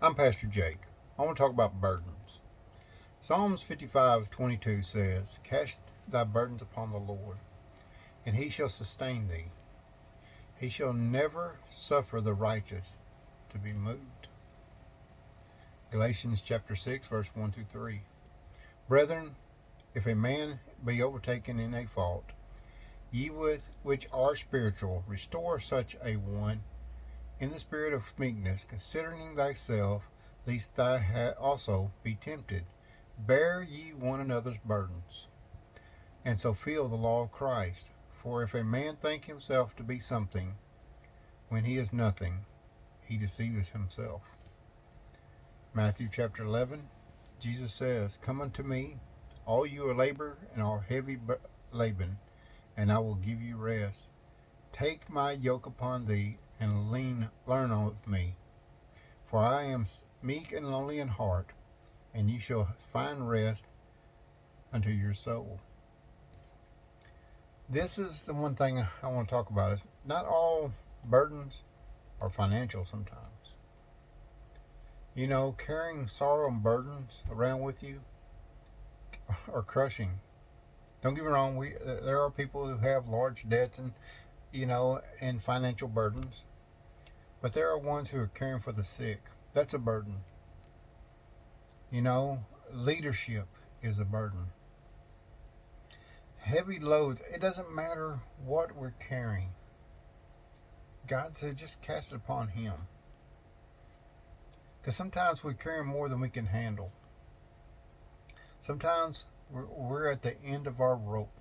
I'm Pastor Jake. I want to talk about burdens. Psalms 55:22 says, "Cast thy burdens upon the Lord, and he shall sustain thee. He shall never suffer the righteous to be moved." Galatians chapter 6, verse 1 through 3. Brethren, if a man be overtaken in a fault, ye with which are spiritual, restore such a one in the spirit of meekness, considering thyself, lest thou also be tempted. Bear ye one another's burdens, and so fulfill the law of Christ. For if a man think himself to be something, when he is nothing, he deceiveth himself. Matthew chapter 11, Jesus says, "Come unto me, all you are labor and are heavy laden, and I will give you rest. Take my yoke upon thee, and learn of me. For I am meek and lowly in heart, and ye shall find rest unto your soul." This is the one thing I want to talk about. Is not all burdens are financial sometimes. Carrying sorrow and burdens around with you are crushing. Don't get me wrong, there are people who have large debts and financial burdens. But there are ones who are caring for the sick. That's a burden. Leadership is a burden. Heavy loads, it doesn't matter what we're carrying. God said just cast it upon Him. Because sometimes we're carrying more than we can handle. Sometimes we're at the end of our rope.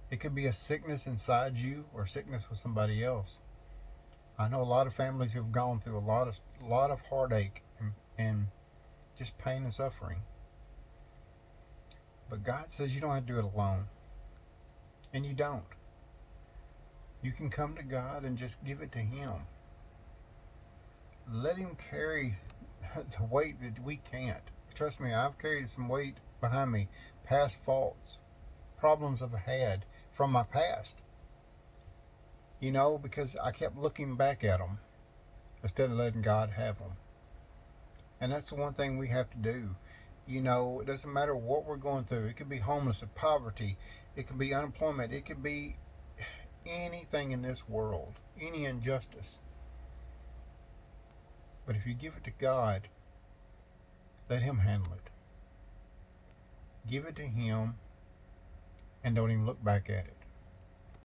It could be a sickness inside you or sickness with somebody else. I know a lot of families who've gone through a lot of heartache and just pain and suffering. But God says you don't have to do it alone. And you don't. You can come to God and just give it to Him. Let Him carry the weight that we can't. Trust me, I've carried some weight behind me. Past faults, problems I've had from my past. Because I kept looking back at them instead of letting God have them. And that's the one thing we have to do. It doesn't matter what we're going through. It could be homeless or poverty. It could be unemployment. It could be anything in this world, any injustice. But if you give it to God, let Him handle it. Give it to Him and don't even look back at it.